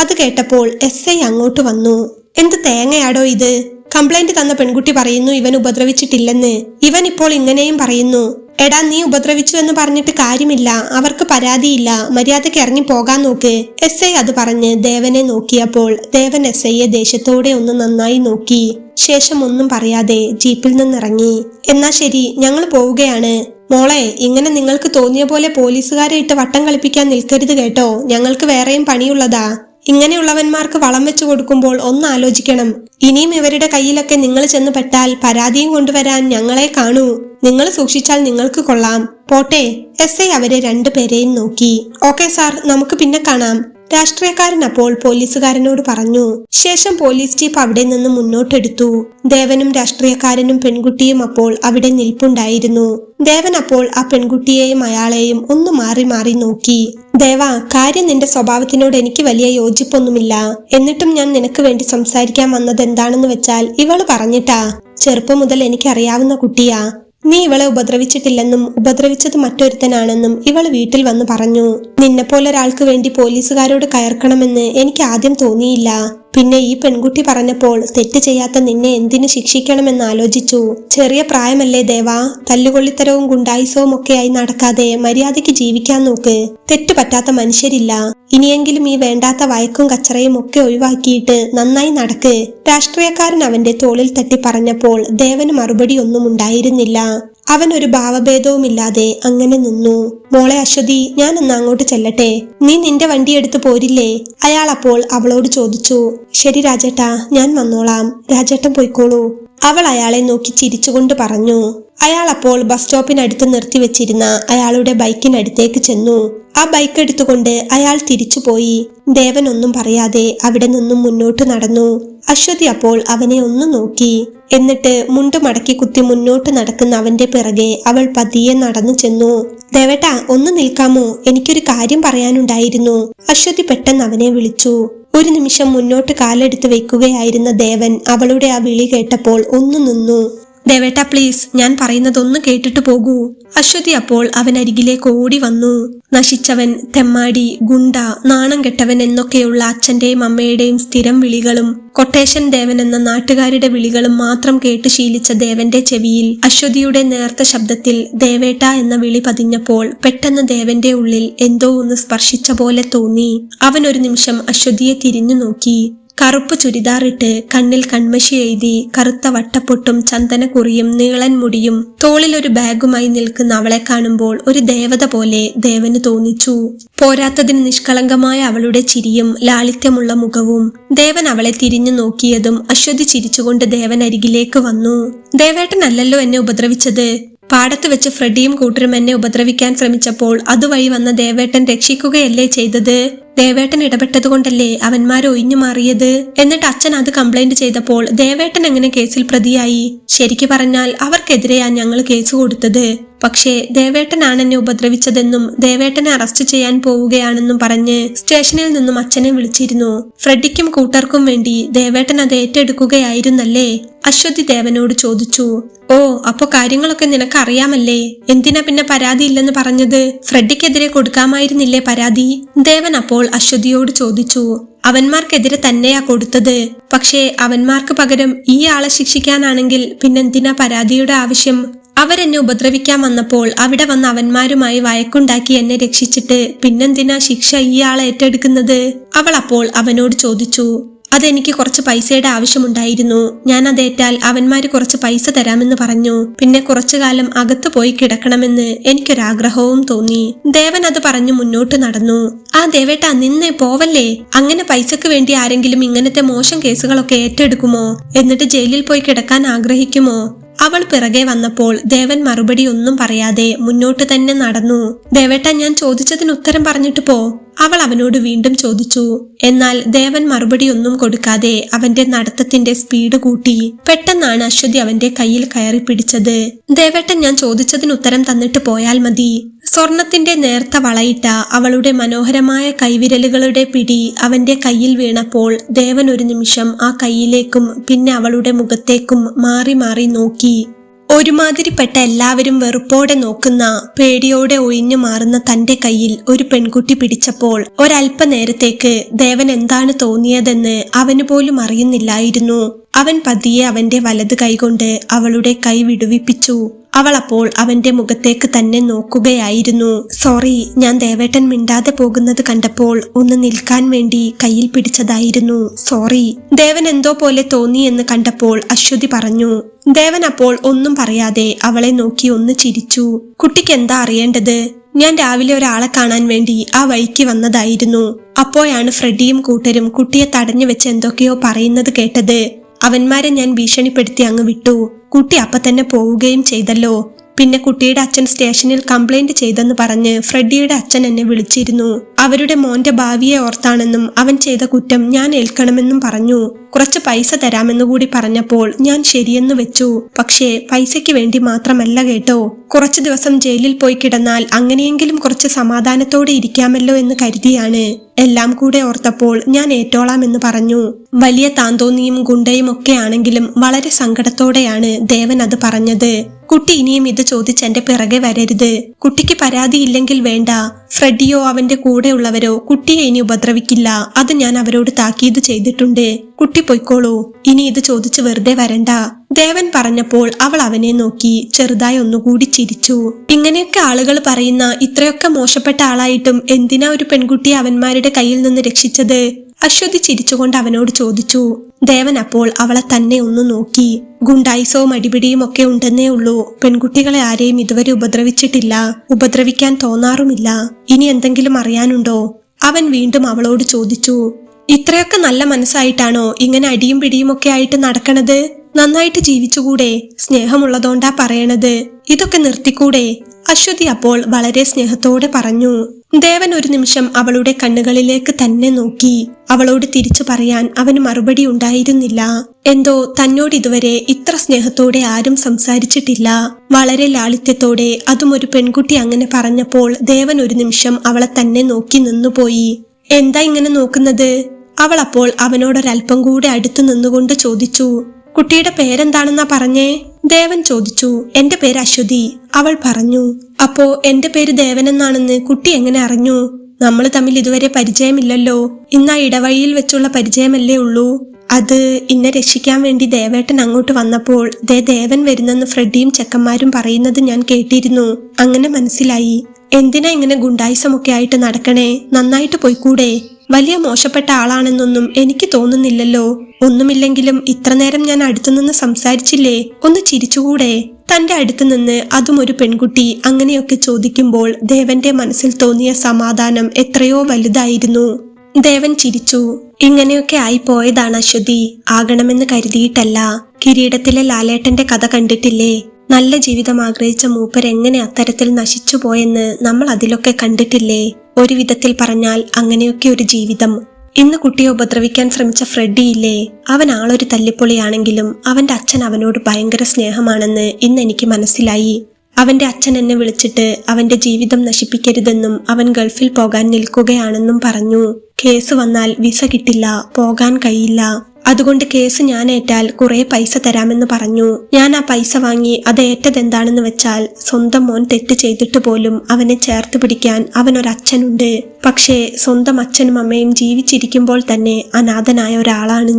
അത് കേട്ടപ്പോൾ SI അങ്ങോട്ട് വന്നു. എന്ത് തേങ്ങയാടോ ഇത്? കംപ്ലൈന്റ് തന്ന പെൺകുട്ടി പറയുന്നു ഇവൻ ഉപദ്രവിച്ചിട്ടില്ലെന്ന്. ഇവൻ ഇപ്പോൾ ഇങ്ങനെയും പറയുന്നു. എടാ, നീ ഉപദ്രവിച്ചു എന്ന് പറഞ്ഞിട്ട് കാര്യമില്ല. അവർക്ക് പരാതിയില്ല. മര്യാദയ്ക്ക് ഇറങ്ങി പോകാൻ നോക്ക്. SI അത് പറഞ്ഞ് ദേവനെ നോക്കിയപ്പോൾ ദേവൻ SIയെ ദേഷ്യത്തോടെ ഒന്ന് നന്നായി നോക്കി. ശേഷം ഒന്നും പറയാതെ ജീപ്പിൽ നിന്നിറങ്ങി. എന്നാ ശരി, ഞങ്ങൾ പോവുകയാണ്. മോളെ, ഇങ്ങനെ നിങ്ങൾക്ക് തോന്നിയ പോലെ പോലീസുകാരെ ഇട്ട് വട്ടം കളിപ്പിക്കാൻ നിൽക്കരുത് കേട്ടോ. ഞങ്ങൾക്ക് വേറെയും പണിയുള്ളതാ. ഇങ്ങനെയുള്ളവന്മാർക്ക് വളം വെച്ചു കൊടുക്കുമ്പോൾ ഒന്ന് ആലോചിക്കണം. ഇനിയും ഇവരുടെ കയ്യിലൊക്കെ നിങ്ങൾ ചെന്ന് പെട്ടാൽ പരാതിയും കൊണ്ടുവരാൻ ഞങ്ങളെ കാണൂ. നിങ്ങൾ സൂക്ഷിച്ചാൽ നിങ്ങൾക്ക് കൊള്ളാം. പോട്ടെ. SI അവരെ 2 പേരെയും നോക്കി. ഓക്കെ സാർ, നമുക്ക് പിന്നെ കാണാം. രാഷ്ട്രീയക്കാരൻ അപ്പോൾ പോലീസുകാരനോട് പറഞ്ഞു. ശേഷം പോലീസ് ജീപ്പ് അവിടെ നിന്ന് മുന്നോട്ടെടുത്തു. ദേവനും രാഷ്ട്രീയക്കാരനും പെൺകുട്ടിയും അപ്പോൾ അവിടെ നിൽപ്പുണ്ടായിരുന്നു. ദേവൻ അപ്പോൾ ആ പെൺകുട്ടിയെയും അയാളെയും ഒന്ന് മാറി മാറി നോക്കി. ദേവ, കാര്യം നിന്റെ സ്വഭാവത്തിനോട് എനിക്ക് വലിയ യോജിപ്പൊന്നുമില്ല. എന്നിട്ടും ഞാൻ നിനക്ക് വേണ്ടി സംസാരിക്കാൻ വന്നത് എന്താണെന്ന് വെച്ചാൽ ഇവള് പറഞ്ഞിട്ടാ. ചെറുപ്പം മുതൽ എനിക്കറിയാവുന്ന കുട്ടിയാ. നീ ഇവളെ ഉപദ്രവിച്ചിട്ടില്ലെന്നും ഉപദ്രവിച്ചത് മറ്റൊരുത്തനാണെന്നും ഇവൾ വീട്ടിൽ വന്ന് പറഞ്ഞു. നിന്നെപ്പോലൊരാൾക്ക് വേണ്ടി പോലീസുകാരോട് കയർക്കണമെന്ന് എനിക്ക് ആദ്യം തോന്നിയില്ല. പിന്നെ ഈ പെൺകുട്ടി പറഞ്ഞപ്പോൾ തെറ്റ് ചെയ്യാത്ത നിന്നെ എന്തിനു ശിക്ഷിക്കണമെന്ന് ആലോചിച്ചു. ചെറിയ പ്രായമല്ലേ ദേവാ, തല്ലുകൊള്ളിത്തരവും ഗുണ്ടായിസവും ഒക്കെയായി നടക്കാതെ മര്യാദയ്ക്ക് ജീവിക്കാൻ നോക്ക്. തെറ്റ് പറ്റാത്ത മനുഷ്യരില്ല. ഇനിയെങ്കിലും ഈ വേണ്ടാത്ത വഴക്കും കച്ചറയും ഒക്കെ ഒഴിവാക്കിയിട്ട് നന്നായി നടക്ക്. രാഷ്ട്രീയക്കാരൻ അവന്റെ തോളിൽ തട്ടി പറഞ്ഞപ്പോൾ ദേവന് മറുപടി ഒന്നും ഉണ്ടായിരുന്നില്ല. അവൻ ഒരു ഭാവഭേദവുമില്ലാതെ അങ്ങനെ നിന്നു. മോളെ അശ്വതി, ഞാൻ ഒന്ന് അങ്ങോട്ട് ചെല്ലട്ടെ? നീ നിന്റെ വണ്ടി എടുത്ത് പോരില്ലേ? അയാൾ അപ്പോൾ അവളോട് ചോദിച്ചു. ശരി രാജേട്ടാ, ഞാൻ വന്നോളാം. രാജേട്ടൻ പോയിക്കോളൂ, അവൾ അയാളെ നോക്കി ചിരിച്ചുകൊണ്ട് പറഞ്ഞു. അയാൾ അപ്പോൾ ബസ് സ്റ്റോപ്പിനടുത്ത് നിർത്തിവെച്ചിരുന്ന അയാളുടെ ബൈക്കിനടുത്തേക്ക് ചെന്നു. ആ ബൈക്ക് എടുത്തുകൊണ്ട് അയാൾ തിരിച്ചുപോയി. ദേവൻ ഒന്നും പറയാതെ അവിടെ നിന്നും മുന്നോട്ട് നടന്നു. അശ്വതി അപ്പോൾ അവനെ ഒന്ന് നോക്കി. എന്നിട്ട് മുണ്ട് മടക്കി കുത്തി മുന്നോട്ട് നടക്കുന്ന അവന്റെ പിറകെ അവൾ പതിയെ നടന്നു ചെന്നു. ദേവേട്ടാ, ഒന്ന് നിൽക്കാമോ? എനിക്കൊരു കാര്യം പറയാനുണ്ടായിരുന്നു. അശ്വതി പെട്ടെന്ന് അവനെ വിളിച്ചു. ഒരു നിമിഷം മുന്നോട്ട് കാലെടുത്ത് വെക്കുകയായിരുന്ന ദേവൻ അവളുടെ ആ വിളി കേട്ടപ്പോൾ ഒന്ന് നിന്നു. ദേവേട്ടാ പ്ലീസ്, ഞാൻ പറയുന്നതൊന്ന് കേട്ടിട്ട് പോകൂ. അശ്വതി അപ്പോൾ അവനരികിലേക്ക് ഓടി വന്നു. നശിച്ചവൻ, തെമ്മാടി, ഗുണ്ട, നാണം കെട്ടവൻ എന്നൊക്കെയുള്ള അച്ഛന്റെയും അമ്മയുടെയും സ്ഥിരം വിളികളും കൊട്ടേഷൻ ദേവൻ എന്ന നാട്ടുകാരുടെ വിളികളും മാത്രം കേട്ട് ശീലിച്ച ദേവന്റെ ചെവിയിൽ അശ്വതിയുടെ നേർത്ത ശബ്ദത്തിൽ ദേവേട്ട എന്ന വിളി പതിഞ്ഞപ്പോൾ പെട്ടെന്ന് ദേവന്റെ ഉള്ളിൽ എന്തോ ഒന്ന് സ്പർശിച്ച പോലെ തോന്നി. അവൻ ഒരു നിമിഷം അശ്വതിയെ തിരിഞ്ഞു നോക്കി. കറുപ്പ് ചുരിദാറിട്ട് കണ്ണിൽ കൺമശി എഴുതി കറുത്ത വട്ടപ്പൊട്ടും ചന്ദനക്കുറിയും നീളൻ മുടിയും തോളിലൊരു ബാഗുമായി നിൽക്കുന്ന അവളെ കാണുമ്പോൾ ഒരു ദേവത പോലെ ദേവന് തോന്നിച്ചു. പോരാത്തതിന് നിഷ്കളങ്കമായ അവളുടെ ചിരിയും ലാളിത്യമുള്ള മുഖവും. ദേവൻ അവളെ തിരിഞ്ഞു നോക്കിയതും അശ്വതി ചിരിച്ചുകൊണ്ട് ദേവൻ അരികിലേക്ക് വന്നു. ദേവേട്ടനല്ലല്ലോ എന്നെ ഉപദ്രവിച്ചത്. പാടത്ത് വെച്ച് ഫ്രെഡിയും കൂട്ടരും എന്നെ ഉപദ്രവിക്കാൻ ശ്രമിച്ചപ്പോൾ അതുവഴി വന്ന ദേവേട്ടൻ രക്ഷിക്കുകയല്ലേ ചെയ്തത്. ദേവേട്ടൻ ഇടപെട്ടതുകൊണ്ടല്ലേ അവന്മാർ ഒഴിഞ്ഞു മാറിയത്. എന്നിട്ട് അച്ഛൻ അത് കംപ്ലൈന്റ് ചെയ്തപ്പോൾ ദേവേട്ടൻ എങ്ങനെ കേസിൽ പ്രതിയായി? ശരിക്കു പറഞ്ഞാൽ അവർക്കെതിരെയാ ഞങ്ങൾ കേസ് കൊടുത്തത്. പക്ഷേ ദേവേട്ടനാണ് എന്നെ ഉപദ്രവിച്ചതെന്നും ദേവേട്ടനെ അറസ്റ്റ് ചെയ്യാൻ പോവുകയാണെന്നും പറഞ്ഞ് സ്റ്റേഷനിൽ നിന്നും അച്ഛനെ വിളിച്ചിരുന്നു. ഫ്രെഡിക്കും കൂട്ടർക്കും വേണ്ടി ദേവേട്ടൻ അത് ഏറ്റെടുക്കുകയായിരുന്നല്ലേ? അശ്വതി ദേവനോട് ചോദിച്ചു. ഓ, അപ്പൊ കാര്യങ്ങളൊക്കെ നിനക്ക് അറിയാമല്ലേ? എന്തിനാ പിന്നെ പരാതി ഇല്ലെന്ന് പറഞ്ഞത്? ഫ്രെഡിക്കെതിരെ കൊടുക്കാമായിരുന്നില്ലേ പരാതി? ദേവൻ അപ്പോൾ അശ്വതിയോട് ചോദിച്ചു. അവന്മാർക്കെതിരെ തന്നെയാ കൊടുത്തത്. പക്ഷേ അവന്മാർക്ക് പകരം ഈ ആളെ ശിക്ഷിക്കാനാണെങ്കിൽ പിന്നെന്തിനാ പരാതിയുടെ ആവശ്യം? അവരെന്നെ ഉപദ്രവിക്കാൻ വന്നപ്പോൾ അവിടെ വന്ന അവന്മാരുമായി വഴക്കുണ്ടാക്കി എന്നെ രക്ഷിച്ചിട്ട് പിന്നെന്തിനാ ശിക്ഷ ഈ ആളെ ഏറ്റെടുക്കുന്നത്? അവൾ അപ്പോൾ അവനോട് ചോദിച്ചു. അതെനിക്ക് കുറച്ച് പൈസയുടെ ആവശ്യമുണ്ടായിരുന്നു. ഞാൻ അതേറ്റാൽ അവന്മാര് കുറച്ച് പൈസ തരാമെന്ന് പറഞ്ഞു. പിന്നെ കുറച്ചു കാലം അകത്ത് പോയി കിടക്കണമെന്ന് എനിക്കൊരാഗ്രഹവും തോന്നി. ദേവൻ അത് പറഞ്ഞു മുന്നോട്ട് നടന്നു. ആ ദേവേട്ടാ, നിന്നേ പോവല്ലേ. അങ്ങനെ പൈസക്ക് വേണ്ടി ആരെങ്കിലും ഇങ്ങനത്തെ മോശം കേസുകളൊക്കെ ഏറ്റെടുക്കുമോ? എന്നിട്ട് ജയിലിൽ പോയി കിടക്കാൻ ആഗ്രഹിക്കുമോ? അവൾ പിറകെ വന്നപ്പോൾ ദേവൻ മറുപടി ഒന്നും പറയാതെ മുന്നോട്ട് തന്നെ നടന്നു. ദേവേട്ടാ, ഞാൻ ചോദിച്ചതിന് ഉത്തരം പറഞ്ഞിട്ട് പോ, അവൾ അവനോട് വീണ്ടും ചോദിച്ചു. എന്നാൽ ദേവൻ മറുപടി ഒന്നും കൊടുക്കാതെ അവന്റെ നടത്തത്തിന്റെ സ്പീഡ് കൂട്ടി. പെട്ടെന്നാണ് അശ്വതി അവന്റെ കയ്യിൽ കയറി പിടിച്ചത്. ദേവേട്ടൻ, ഞാൻ ചോദിച്ചതിന് ഉത്തരം തന്നിട്ട് പോയാൽ മതി. സ്വർണത്തിന്റെ നേർത്ത വളയിട്ട അവളുടെ മനോഹരമായ കൈവിരലുകളുടെ പിടി അവന്റെ കയ്യിൽ വീണപ്പോൾ ദേവൻ ഒരു നിമിഷം ആ കൈയിലേക്കും പിന്നെ അവളുടെ മുഖത്തേക്കും മാറി മാറി നോക്കി. ഒരുമാതിരിപ്പെട്ട എല്ലാവരും വെറുപ്പോടെ നോക്കുന്ന, പേടിയോടെ ഒഴിഞ്ഞു മാറുന്ന തന്റെ കയ്യിൽ ഒരു പെൺകുട്ടി പിടിച്ചപ്പോൾ ഒരല്പനേരത്തേക്ക് ദേവൻ എന്താണ് തോന്നിയതെന്ന് അവന് പോലും അറിയുന്നില്ലായിരുന്നു. അവൻ പതിയെ അവന്റെ വലത് കൈകൊണ്ട് അവളുടെ കൈ വിടുവിപ്പിച്ചു. അവൾ അപ്പോൾ അവന്റെ മുഖത്തേക്ക് തന്നെ നോക്കുകയായിരുന്നു. സോറി, ഞാൻ ദേവേട്ടൻ മിണ്ടാതെ പോകുന്നത് കണ്ടപ്പോൾ ഒന്ന് നിൽക്കാൻ വേണ്ടി കയ്യിൽ പിടിച്ചതായിരുന്നു. സോറി. ദേവൻ എന്തോ പോലെ തോന്നി എന്ന് കണ്ടപ്പോൾ അശ്വതി പറഞ്ഞു. ദേവൻ അപ്പോൾ ഒന്നും പറയാതെ അവളെ നോക്കി ഒന്ന് ചിരിച്ചു. കുട്ടിക്ക് എന്താ അറിയേണ്ടത്? ഞാൻ രാവിലെ ഒരാളെ കാണാൻ വേണ്ടി ആ വഴിക്ക് വന്നതായിരുന്നു. അപ്പോഴാണ് ഫ്രെഡിയും കൂട്ടരും കുട്ടിയെ തടഞ്ഞു വെച്ച് എന്തൊക്കെയോ പറയുന്നത് കേട്ടത്. അവന്മാരെ ഞാൻ ഭീഷണിപ്പെടുത്തി അങ്ങ് വിട്ടു. കുട്ടി അപ്പൊ തന്നെ പോവുകയും ചെയ്തല്ലോ. പിന്നെ കുട്ടിയുടെ അച്ഛൻ സ്റ്റേഷനിൽ കംപ്ലൈന്റ് ചെയ്തെന്ന് പറഞ്ഞ് ഫ്രെഡിയുടെ അച്ഛൻ എന്നെ വിളിച്ചിരുന്നു. അവരുടെ മോന്റെ ഭാവിയെ ഓർത്താണെന്നും അവൻ ചെയ്ത കുറ്റം ഞാൻ ഏൽക്കണമെന്നും പറഞ്ഞു. കുറച്ച് പൈസ തരാമെന്നു കൂടി പറഞ്ഞപ്പോൾ ഞാൻ ശരിയെന്ന് വെച്ചു. പക്ഷേ പൈസയ്ക്ക് വേണ്ടി മാത്രമല്ല കേട്ടോ. കുറച്ചു ദിവസം ജയിലിൽ പോയി കിടന്നാൽ അങ്ങനെയെങ്കിലും കുറച്ച് സമാധാനത്തോടെ ഇരിക്കാമല്ലോ എന്ന് കരുതിയാണ്. എല്ലാം കൂടെ ഓർത്തപ്പോൾ ഞാൻ ഏറ്റോളാം എന്ന് പറഞ്ഞു. വലിയ താന്തോന്നിയും ഗുണ്ടയും ഒക്കെ ആണെങ്കിലും വളരെ സങ്കടത്തോടെയാണ് ദേവൻ അത് പറഞ്ഞത്. കുട്ടി ഇനിയും ഇത് ചോദിച്ച് എന്റെ പിറകെ വരരുത്. കുട്ടിക്ക് പരാതിയില്ലെങ്കിൽ വേണ്ട. ഫ്രെഡിയോ അവന്റെ കൂടെയുള്ളവരോ കുട്ടിയെ ഇനി ഉപദ്രവിക്കില്ല. അത് ഞാൻ അവരോട് താക്കീത് ചെയ്തിട്ടുണ്ട്. കുട്ടി പൊയ്ക്കോളൂ. ഇനി ഇത് ചോദിച്ച് വെറുതെ വരണ്ട. ദേവൻ പറഞ്ഞപ്പോൾ അവൾ അവനെ നോക്കി ചെറുതായി ഒന്നുകൂടി ചിരിച്ചു. ഇങ്ങനെയൊക്കെ ആളുകൾ പറയുന്ന ഇത്രയൊക്കെ മോശപ്പെട്ട ആളായിട്ടും എന്തിനാ ഒരു പെൺകുട്ടിയെ അവന്മാരുടെ കയ്യിൽ നിന്ന് രക്ഷിച്ചത്? അശ്വതി ചിരിച്ചുകൊണ്ട് അവനോട് ചോദിച്ചു. ദേവൻ അപ്പോൾ അവളെ തന്നെ ഒന്ന് നോക്കി. ഗുണ്ടായിസവും അടിപിടിയും ഒക്കെ ഉണ്ടെന്നേ ഉള്ളൂ. പെൺകുട്ടികളെ ആരെയും ഇതുവരെ ഉപദ്രവിച്ചിട്ടില്ല. ഉപദ്രവിക്കാൻ തോന്നാറുമില്ല. ഇനി എന്തെങ്കിലും അറിയാനുണ്ടോ? അവൻ വീണ്ടും അവളോട് ചോദിച്ചു. ഇത്രയൊക്കെ നല്ല മനസ്സായിട്ടാണോ ഇങ്ങനെ അടിയും പിടിയും ഒക്കെ ആയിട്ട് നടക്കണത്? നന്നായിട്ട് ജീവിച്ചുകൂടെ? സ്നേഹമുള്ളതോണ്ടാ പറയണത്. ഇതൊക്കെ നിർത്തിക്കൂടെ? അശ്വതി അപ്പോൾ വളരെ സ്നേഹത്തോടെ പറഞ്ഞു. ദേവൻ ഒരു നിമിഷം അവളുടെ കണ്ണുകളിലേക്ക് തന്നെ നോക്കി. അവളോട് തിരിച്ചു പറയാൻ അവന് മറുപടി ഉണ്ടായിരുന്നില്ല. എന്തോ തന്നോട് ഇതുവരെ ഇത്ര സ്നേഹത്തോടെ ആരും സംസാരിച്ചിട്ടില്ല. വളരെ ലാളിത്യത്തോടെ, അതും ഒരു പെൺകുട്ടി അങ്ങനെ പറഞ്ഞപ്പോൾ ദേവൻ ഒരു നിമിഷം അവളെ തന്നെ നോക്കി നിന്നുപോയി. എന്താ ഇങ്ങനെ നോക്കുന്നത്? അവൾ അപ്പോൾ അവനോടൊരൽപ്പം കൂടെ അടുത്ത് നിന്നുകൊണ്ട് ചോദിച്ചു. കുട്ടിയുടെ പേരെന്താണെന്നാ പറഞ്ഞേ? ദേവൻ ചോദിച്ചു. എന്റെ പേര് അശ്വതി, അവൾ പറഞ്ഞു. അപ്പോ എന്റെ പേര് ദേവനെന്നാണെന്ന് കുട്ടി എങ്ങനെ അറിഞ്ഞു? നമ്മൾ തമ്മിൽ ഇതുവരെ പരിചയമില്ലല്ലോ. ഇന്ന് ആ ഇടവഴിയിൽ വെച്ചുള്ള പരിചയമല്ലേ ഉള്ളൂ. അത് ഇന്നെ രക്ഷിക്കാൻ വേണ്ടി ദേവേട്ടൻ അങ്ങോട്ട് വന്നപ്പോൾ ദേവൻ വരുന്നെന്ന് ഫ്രെഡിയും ചെക്കന്മാരും പറയുന്നത് ഞാൻ കേട്ടിരുന്നു. അങ്ങനെ മനസ്സിലായി. എന്തിനാ ഇങ്ങനെ ഗുണ്ടായിസമൊക്കെ ആയിട്ട് നടക്കണേ? നന്നായിട്ട് പോയിക്കൂടെ? വലിയ മോശപ്പെട്ട ആളാണെന്നൊന്നും എനിക്ക് തോന്നുന്നില്ലല്ലോ. ഒന്നുമില്ലെങ്കിലും ഇത്ര നേരം ഞാൻ അടുത്തുനിന്ന് സംസാരിച്ചില്ലേ? ഒന്ന് ചിരിച്ചുകൂടെ? തന്റെ അടുത്ത് നിന്ന് അതും ഒരു പെൺകുട്ടി അങ്ങനെയൊക്കെ ചോദിക്കുമ്പോൾ ദേവന്റെ മനസ്സിൽ തോന്നിയ സമാധാനം എത്രയോ വലുതായിരുന്നു. ദേവൻ ചിരിച്ചു. ഇങ്ങനെയൊക്കെ ആയിപ്പോയതാണ് അശ്വതി. ആകണമെന്ന് കരുതിയിട്ടല്ല. കിരീടത്തിലെ ലാലേട്ടന്റെ കഥ കണ്ടിട്ടില്ലേ? നല്ല ജീവിതം ആഗ്രഹിച്ച മൂപ്പരെങ്ങനെ അത്തരത്തിൽ നശിച്ചു പോയെന്ന് നമ്മൾ അതിലൊക്കെ കണ്ടിട്ടില്ലേ? ഒരു വിധത്തിൽ പറഞ്ഞാൽ അങ്ങനെയൊക്കെ ഒരു ജീവിതം. ഇന്ന് കുട്ടിയെ ഉപദ്രവിക്കാൻ ശ്രമിച്ച ഫ്രെഡി ഇല്ലേ? അവൻ ആളൊരു തല്ലിപ്പൊളിയാണെങ്കിലും അവന്റെ അച്ഛൻ അവനോട് ഭയങ്കര സ്നേഹമാണെന്ന് ഇന്ന് എനിക്ക് മനസ്സിലായി. അവന്റെ അച്ഛൻ എന്നെ വിളിച്ചിട്ട് അവന്റെ ജീവിതം നശിപ്പിക്കരുതെന്നും അവൻ ഗൾഫിൽ പോകാൻ നിൽക്കുകയാണെന്നും പറഞ്ഞു. കേസ് വന്നാൽ വിസ കിട്ടില്ല, പോകാൻ കഴിയില്ല. അതുകൊണ്ട് കേസ് ഞാൻ ഏറ്റാൽ കുറെ പൈസ തരാമെന്ന് പറഞ്ഞു. ഞാൻ ആ പൈസ വാങ്ങി അത് ഏറ്റതെന്താണെന്ന് വെച്ചാൽ സ്വന്തം മോൻ തെറ്റ് ചെയ്തിട്ട് പോലും അവനെ ചേർത്ത് പിടിക്കാൻ അവനൊരച്ഛനുണ്ട്. പക്ഷേ സ്വന്തം അച്ഛനും അമ്മയും ജീവിച്ചിരിക്കുമ്പോൾ തന്നെ അനാഥനായ ഒരാളാണ്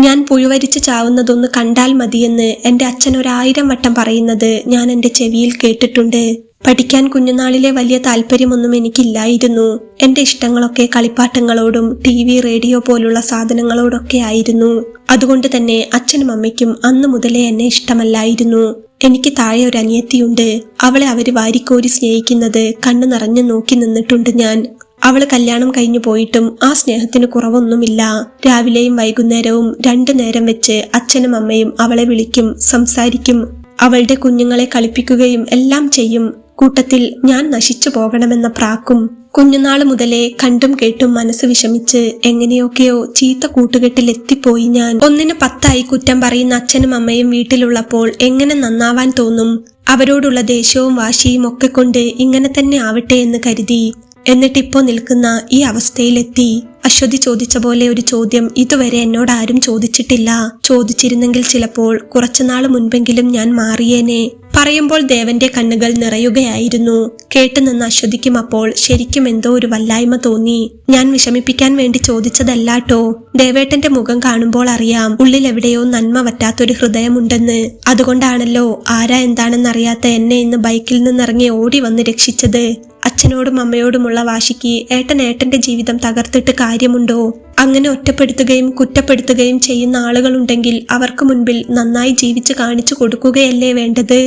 ഞാൻ പുഴുവരിച്ച് ചാവുന്നതൊന്ന് കണ്ടാൽ മതിയെന്ന് എന്റെ അച്ഛൻ 1000 വട്ടം പറയുന്നത് ഞാൻ എന്റെ ചെവിയിൽ കേട്ടിട്ടുണ്ട്. പഠിക്കാൻ കുഞ്ഞുനാളിലെ വലിയ താല്പര്യമൊന്നും എനിക്കില്ലായിരുന്നു. എന്റെ ഇഷ്ടങ്ങളൊക്കെ കളിപ്പാട്ടങ്ങളോടും TV, റേഡിയോ പോലുള്ള സാധനങ്ങളോടൊക്കെ ആയിരുന്നു. അതുകൊണ്ട് തന്നെ അച്ഛനും അമ്മയ്ക്കും അന്ന് മുതലേ എന്നെ ഇഷ്ടമല്ലായിരുന്നു. എനിക്ക് താഴെ ഒരു അനിയത്തിയുണ്ട്. അവളെ അവര് വാരിക്കോരി സ്നേഹിക്കുന്നത് കണ്ണു നിറഞ്ഞു നോക്കി നിന്നിട്ടുണ്ട് ഞാൻ. അവള് കല്യാണം കഴിഞ്ഞു പോയിട്ടും ആ സ്നേഹത്തിന് കുറവൊന്നുമില്ല. രാവിലെയും വൈകുന്നേരവും 2 നേരം വെച്ച് അച്ഛനും അമ്മയും അവളെ വിളിക്കും, സംസാരിക്കും. അവളുടെ കുഞ്ഞുങ്ങളെ കളിപ്പിക്കുകയും എല്ലാം ചെയ്യും. കൂട്ടത്തിൽ ഞാൻ നശിച്ചു പോകണമെന്ന പ്രാക്കും. കുഞ്ഞുനാള് മുതലേ കണ്ടും കേട്ടും മനസ്സ് വിഷമിച്ച് എങ്ങനെയൊക്കെയോ ചീത്ത കൂട്ടുകെട്ടിൽ എത്തിപ്പോയി ഞാൻ. 1ന് 10 കുറ്റം പറയുന്ന അച്ഛനും അമ്മയും വീട്ടിലുള്ളപ്പോൾ എങ്ങനെ നന്നാവാൻ തോന്നും? അവരോടുള്ള ദേഷ്യവും വാശിയും ഒക്കെ കൊണ്ട് ഇങ്ങനെ തന്നെ ആവട്ടെ എന്ന് കരുതി. എന്നിട്ടിപ്പോ നിൽക്കുന്ന ഈ അവസ്ഥയിലെത്തി. അശ്വതി ചോദിച്ച പോലെ ഒരു ചോദ്യം ഇതുവരെ എന്നോട് ആരും ചോദിച്ചിട്ടില്ല. ചോദിച്ചിരുന്നെങ്കിൽ ചിലപ്പോൾ കുറച്ചുനാള് മുൻപെങ്കിലും ഞാൻ മാറിയേനെ. പറയുമ്പോൾ ദേവന്റെ കണ്ണുകൾ നിറയുകയായിരുന്നു. കേട്ടുനിന്ന അശ്വതിക്കും അപ്പോൾ ശരിക്കും എന്തോ ഒരു വല്ലായ്മ തോന്നി. ഞാൻ വിഷമിപ്പിക്കാൻ വേണ്ടി ചോദിച്ചതല്ലാട്ടോ. ദേവേട്ടന്റെ മുഖം കാണുമ്പോൾ അറിയാം ഉള്ളിൽ എവിടെയോ നന്മ വറ്റാത്തൊരു ഹൃദയമുണ്ടെന്ന്. അതുകൊണ്ടാണല്ലോ ആരാ എന്താണെന്നറിയാത്ത എന്നെ ഇന്ന് ബൈക്കിൽ നിന്നിറങ്ങി ഓടി വന്ന് രക്ഷിച്ചത്. അച്ഛനോടും അമ്മയോടുമുള്ള വാശിക്ക് ഏട്ടന്റെ ജീവിതം തകർത്തിട്ട് കാര്യമുണ്ടോ? അങ്ങനെ ഒറ്റപ്പെടുത്തുകയും കുറ്റപ്പെടുത്തുകയും ചെയ്യുന്ന ആളുകളുണ്ടെങ്കിൽ അവർക്ക് മുൻപിൽ നന്നായി ജീവിച്ച് കാണിച്ചു കൊടുക്കുകയല്ലേ വേണ്ടത്?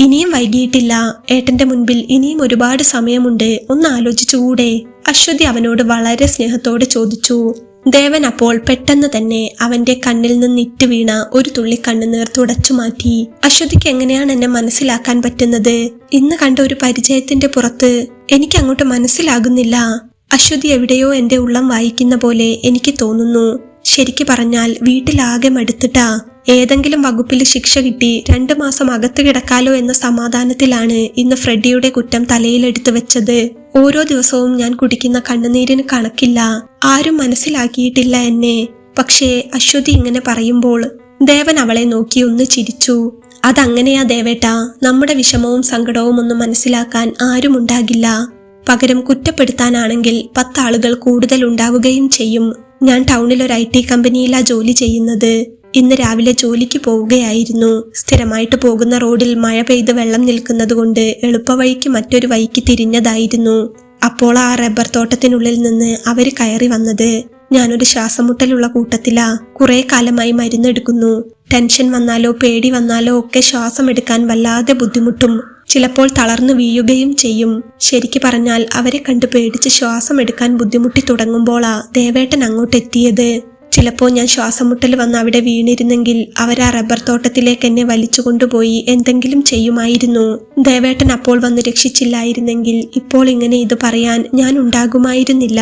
ഇനിയും വൈകിയിട്ടില്ല. ഏട്ടന്റെ മുൻപിൽ ഇനിയും ഒരുപാട് സമയമുണ്ട്. ഒന്ന് ആലോചിച്ചുകൂടെ? അശ്വതി അവനോട് വളരെ സ്നേഹത്തോടെ ചോദിച്ചു. ദേവൻ അപ്പോൾ പെട്ടെന്ന് തന്നെ അവന്റെ കണ്ണിൽ നിന്ന് ഇറ്റ് വീണ ഒരു തുള്ളി കണ്ണുനീർ തുടച്ചു മാറ്റി. അശ്വതിക്ക് എങ്ങനെയാണ് എന്നെ മനസ്സിലാക്കാൻ പറ്റുന്നത്? ഇന്ന് കണ്ട ഒരു പരിചയത്തിന്റെ പുറത്ത് എനിക്ക് അങ്ങോട്ട് മനസ്സിലാകുന്നില്ല. അശ്വതി എവിടെയോ എന്റെ ഉള്ളം വായിക്കുന്ന പോലെ എനിക്ക് തോന്നുന്നു. ശരിക്കു പറഞ്ഞാൽ വീട്ടിലാകെ മടുത്തിട്ടാ. ഏതെങ്കിലും വകുപ്പിൽ ശിക്ഷ കിട്ടി 2 മാസം അകത്ത് കിടക്കാലോ എന്ന സമാധാനത്തിലാണ് ഇന്ന് ഫ്രെഡിയുടെ കുറ്റം തലയിലെടുത്തു വെച്ചത്. ഓരോ ദിവസവും ഞാൻ കുടിക്കുന്ന കണ്ണുനീരിന് കണക്കില്ല. ആരും മനസ്സിലാക്കിയിട്ടില്ല എന്നെ. പക്ഷേ അശ്വതി ഇങ്ങനെ പറയുമ്പോൾ ദേവൻ അവളെ നോക്കി ഒന്ന് ചിരിച്ചു. അതങ്ങനെയാ ദേവേട്ടാ, നമ്മുടെ വിഷമവും സങ്കടവും ഒന്നും മനസ്സിലാക്കാൻ ആരുമുണ്ടാകില്ല. പകരം കുറ്റപ്പെടുത്താനാണെങ്കിൽ 10 ആളുകൾ കൂടുതൽ ഉണ്ടാവുകയും ചെയ്യും. ഞാൻ ടൗണിൽ ഒരു IT കമ്പനിയിലാ ജോലി ചെയ്യുന്നത്. ഇന്ന് രാവിലെ ജോലിക്ക് പോവുകയായിരുന്നു. സ്ഥിരമായിട്ട് പോകുന്ന റോഡിൽ മഴ പെയ്ത് വെള്ളം നിൽക്കുന്നത് കൊണ്ട് എളുപ്പവഴിക്ക് മറ്റൊരു വഴിക്ക് തിരിഞ്ഞതായിരുന്നു. അപ്പോൾ ആ റബ്ബർ തോട്ടത്തിനുള്ളിൽ നിന്ന് അവര് കയറി വന്നത്. ഞാനൊരു ശ്വാസമുട്ടലുള്ള കൂട്ടത്തിലാ. കുറെ കാലമായി മരുന്നെടുക്കുന്നു. ടെൻഷൻ വന്നാലോ പേടി വന്നാലോ ഒക്കെ ശ്വാസം എടുക്കാൻ വല്ലാതെ ബുദ്ധിമുട്ടും. ചിലപ്പോൾ തളർന്നു വീഴുകയും ചെയ്യും. ശരിക്കു പറഞ്ഞാൽ അവരെ കണ്ട് പേടിച്ച് ശ്വാസം എടുക്കാൻ ബുദ്ധിമുട്ടി തുടങ്ങുമ്പോളാ ദേവേട്ടൻ അങ്ങോട്ടെത്തിയത്. ചിലപ്പോൾ ഞാൻ ശ്വാസമുട്ടൽ വന്ന് അവിടെ വീണിരുന്നെങ്കിൽ അവരാ റബ്ബർ തോട്ടത്തിലേക്ക് എന്നെ വലിച്ചു കൊണ്ടുപോയി എന്തെങ്കിലും ചെയ്യുമായിരുന്നു. ദേവേട്ടൻ അപ്പോൾ വന്ന് രക്ഷിച്ചില്ലായിരുന്നെങ്കിൽ ഇപ്പോൾ ഇങ്ങനെ ഇത് പറയാൻ ഞാൻ ഉണ്ടാകുമായിരുന്നില്ല.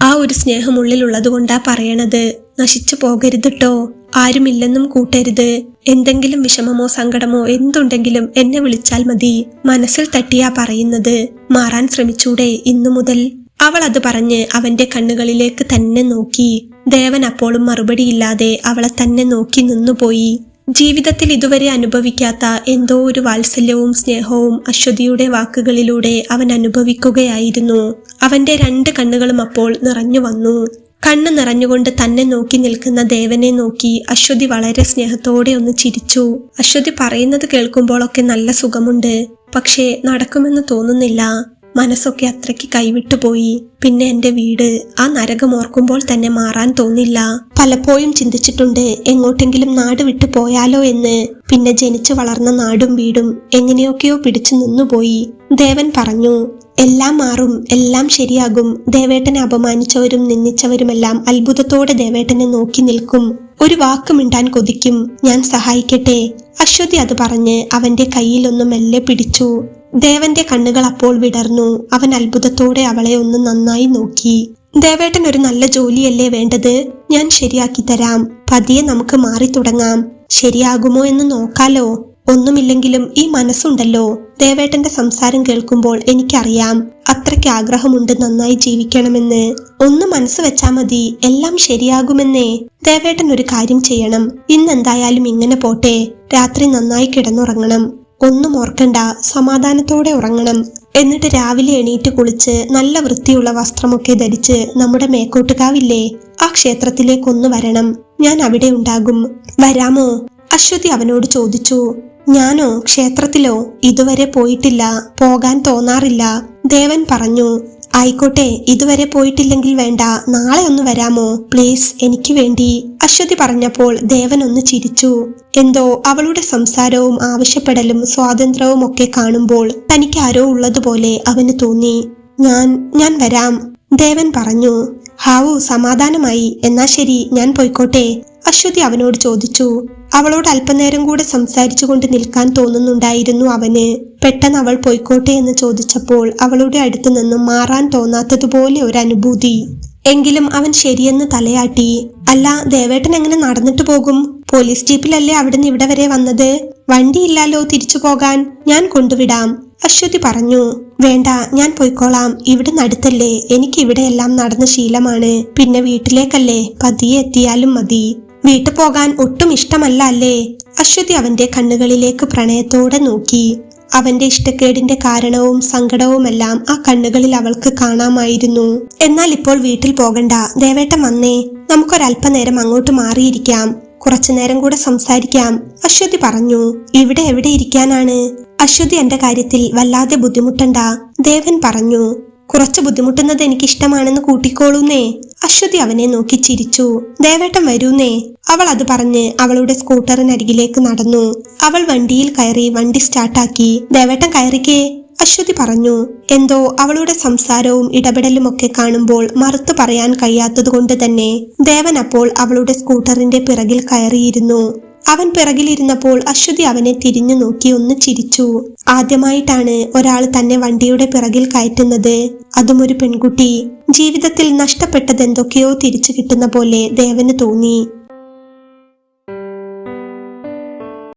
ആ ഒരു സ്നേഹം ഉള്ളിലുള്ളതുകൊണ്ടാ പറയണത്. നശിച്ചു പോകരുതിട്ടോ. ആരുമില്ലെന്നും കൂട്ടരുത്. എന്തെങ്കിലും വിഷമമോ സങ്കടമോ എന്തുണ്ടെങ്കിലും എന്നെ വിളിച്ചാൽ മതി. മനസ്സിൽ തട്ടിയാ പറയുന്നത്. മാറാൻ ശ്രമിച്ചൂടെ ഇന്നു മുതൽ? അവൾ അത് പറഞ്ഞ് അവന്റെ കണ്ണുകളിലേക്ക് തന്നെ നോക്കി. ദേവൻ അപ്പോഴും മറുപടിയില്ലാതെ അവളെ തന്നെ നോക്കി നിന്നുപോയി. ജീവിതത്തിൽ ഇതുവരെ അനുഭവിക്കാത്ത എന്തോ ഒരു വാത്സല്യവും സ്നേഹവും അശ്വതിയുടെ വാക്കുകളിലൂടെ അവൻ അനുഭവിക്കുകയായിരുന്നു. അവന്റെ 2 കണ്ണുകളും അപ്പോൾ നിറഞ്ഞു വന്നു. കണ്ണ് നിറഞ്ഞുകൊണ്ട് തന്നെ നോക്കി നിൽക്കുന്ന ദേവനെ നോക്കി അശ്വതി വളരെ സ്നേഹത്തോടെ ഒന്ന് ചിരിച്ചു. അശ്വതി പറയുന്നത് കേൾക്കുമ്പോഴൊക്കെ നല്ല സുഖമുണ്ട്. പക്ഷേ നടക്കുമെന്ന് തോന്നുന്നില്ല. മനസ്സൊക്കെ അത്രയ്ക്ക് കൈവിട്ടുപോയി. പിന്നെ എന്റെ വീട്, ആ നരകം ഓർക്കുമ്പോൾ തന്നെ മാറാൻ തോന്നില്ല. പലപ്പോഴും ചിന്തിച്ചിട്ടുണ്ട് എങ്ങോട്ടെങ്കിലും നാട് വിട്ടു പോയാലോ എന്ന്. പിന്നെ ജനിച്ചു വളർന്ന നാടും വീടും എങ്ങനെയൊക്കെയോ പിടിച്ചു നിന്നുപോയി. ദേവൻ പറഞ്ഞു, എല്ലാം മാറും, എല്ലാം ശരിയാകും. ദേവേട്ടനെ അപമാനിച്ചവരും നിന്ദിച്ചവരുമെല്ലാം അത്ഭുതത്തോടെ ദേവേട്ടനെ നോക്കി നിൽക്കും. ഒരു വാക്ക് മിണ്ടാൻ കൊതിക്കും. ഞാൻ സഹായിക്കട്ടെ? അശ്വതി അത് പറഞ്ഞ് അവന്റെ കയ്യിലൊന്ന് മെല്ലെ പിടിച്ചു. ദേവന്റെ കണ്ണുകൾ അപ്പോൾ വിടർന്നു. അവൻ അത്ഭുതത്തോടെ അവളെ ഒന്ന് നന്നായി നോക്കി. ദേവേട്ടൻ ഒരു നല്ല ജോലിയല്ലേ വേണ്ടത്? ഞാൻ ശരിയാക്കി തരാം. പതിയെ നമുക്ക് മാറി തുടങ്ങാം. ശരിയാകുമോ എന്ന് നോക്കാലോ. ഒന്നുമില്ലെങ്കിലും ഈ മനസ്സുണ്ടല്ലോ. ദേവേട്ടന്റെ സംസാരം കേൾക്കുമ്പോൾ എനിക്കറിയാം അത്രയ്ക്ക് ആഗ്രഹമുണ്ട് നന്നായി ജീവിക്കണമെന്ന്. ഒന്ന് മനസ്സ് വെച്ചാ മതി, എല്ലാം ശരിയാകുമെന്നേ. ദേവേട്ടൻ ഒരു കാര്യം ചെയ്യണം. ഇന്നെന്തായാലും ഇങ്ങനെ പോട്ടെ. രാത്രി നന്നായി കിടന്നുറങ്ങണം. ഒന്നും ഓർക്കണ്ട, സമാധാനത്തോടെ ഉറങ്ങണം. എന്നിട്ട് രാവിലെ എണീറ്റ് കുളിച്ച് നല്ല വൃത്തിയുള്ള വസ്ത്രമൊക്കെ ധരിച്ച് നമ്മുടെ മേക്കോട്ടുകാവില്ലേ, ആ ക്ഷേത്രത്തിലേക്കൊന്നു വരണം. ഞാൻ അവിടെ ഉണ്ടാകും. വരാമോ? അശ്വതി അവനോട് ചോദിച്ചു. ഞാനോ? ക്ഷേത്രത്തിലോ? ഇതുവരെ പോയിട്ടില്ല. പോകാൻ തോന്നാറില്ല. ദേവൻ പറഞ്ഞു. ആയിക്കോട്ടെ, ഇതുവരെ പോയിട്ടില്ലെങ്കിൽ വേണ്ട, നാളെ ഒന്ന് വരാമോ പ്ലീസ്, എനിക്ക് വേണ്ടി? അശ്വതി പറഞ്ഞപ്പോൾ ദേവൻ ഒന്ന് ചിരിച്ചു. എന്തോ അവളുടെ സംസാരവും ആവശ്യപ്പെടലും സ്വാതന്ത്ര്യവും ഒക്കെ കാണുമ്പോൾ തനിക്ക് ആരോ ഉള്ളതുപോലെ അവന് തോന്നി. ഞാൻ വരാം, ദേവൻ പറഞ്ഞു. ഹാവു, സമാധാനമായി. എന്നാ ശരി, ഞാൻ പോയിക്കോട്ടെ? അശ്വതി അവനോട് ചോദിച്ചു. അവളോട് അല്പനേരം കൂടെ സംസാരിച്ചു കൊണ്ട് നിൽക്കാൻ തോന്നുന്നുണ്ടായിരുന്നു അവന്. പെട്ടെന്ന് അവൾ പോയിക്കോട്ടെ എന്ന് ചോദിച്ചപ്പോൾ അവളുടെ അടുത്ത് നിന്നും മാറാൻ തോന്നാത്തതുപോലെ ഒരു അനുഭൂതി. എങ്കിലും അവൻ ശരിയെന്ന് തലയാട്ടി. അല്ല, ദേവേട്ടൻ എങ്ങനെ നടന്നിട്ട് പോകും? പോലീസ് ജീപ്പിലല്ലേ അവിടുന്ന് ഇവിടെ വരെ വന്നത്? വണ്ടിയില്ലാലോ തിരിച്ചു പോകാൻ. ഞാൻ കൊണ്ടുവിടാം, അശ്വതി പറഞ്ഞു. വേണ്ട, ഞാൻ പോയിക്കോളാം. ഇവിടെ അടുത്തല്ലേ, എനിക്ക് ഇവിടെയെല്ലാം നടന്ന ശീലമാണ്. പിന്നെ വീട്ടിലേക്കല്ലേ, പതിയെ എത്തിയാലും മതി. വീട്ടു പോകാൻ ഒട്ടും ഇഷ്ടമല്ല അല്ലേ? അശ്വതി അവന്റെ കണ്ണുകളിലേക്ക് പ്രണയത്തോടെ നോക്കി. അവന്റെ ഇഷ്ടക്കേടിന്റെ കാരണവും സങ്കടവുമെല്ലാം ആ കണ്ണുകളിൽ അവൾക്ക് കാണാമായിരുന്നു. എന്നാൽ ഇപ്പോൾ വീട്ടിൽ പോകണ്ട, ദേവേട്ടൻ വന്നേ. നമുക്കൊരല്പനേരം അങ്ങോട്ട് മാറിയിരിക്കാം. കുറച്ചുനേരം കൂടെ സംസാരിക്കാം, അശ്വതി പറഞ്ഞു. ഇവിടെ എവിടെ ഇരിക്കാനാണ്? അശ്വതി എന്റെ കാര്യത്തിൽ വല്ലാതെ ബുദ്ധിമുട്ടണ്ട, ദേവൻ പറഞ്ഞു. കുറച്ച് ബുദ്ധിമുട്ടുന്നത് എനിക്കിഷ്ടമാണെന്ന് കൂട്ടിക്കോളൂന്നേ. അശ്വതി അവനെ നോക്കി ചിരിച്ചു. ദേവേട്ടൻ വരൂന്നേ. അവൾ അത് പറഞ്ഞ് അവളുടെ സ്കൂട്ടറിനരികിലേക്ക് നടന്നു. അവൾ വണ്ടിയിൽ കയറി വണ്ടി സ്റ്റാർട്ടാക്കി. ദേവേട്ടൻ കയറിക്കേ, അശ്വതി പറഞ്ഞു. എന്തോ അവളുടെ സംസാരവും ഇടപെടലും ഒക്കെ കാണുമ്പോൾ മറുത്തു പറയാൻ കഴിയാത്തതുകൊണ്ട് തന്നെ ദേവൻ അപ്പോൾ അവളുടെ സ്കൂട്ടറിന്റെ പിറകിൽ കയറിയിരുന്നു. അവൻ പിറകിലിരുന്നപ്പോൾ അശ്വതി അവനെ തിരിഞ്ഞു നോക്കി ഒന്ന് ചിരിച്ചു. ആദ്യമായിട്ടാണ് ഒരാൾ തന്നെ വണ്ടിയുടെ പിറകിൽ കയറ്റുന്നത്, അതും ഒരു പെൺകുട്ടി. ജീവിതത്തിൽ നഷ്ടപ്പെട്ടത് എന്തൊക്കെയോ തിരിച്ചു കിട്ടുന്ന പോലെ ദേവന് തോന്നി.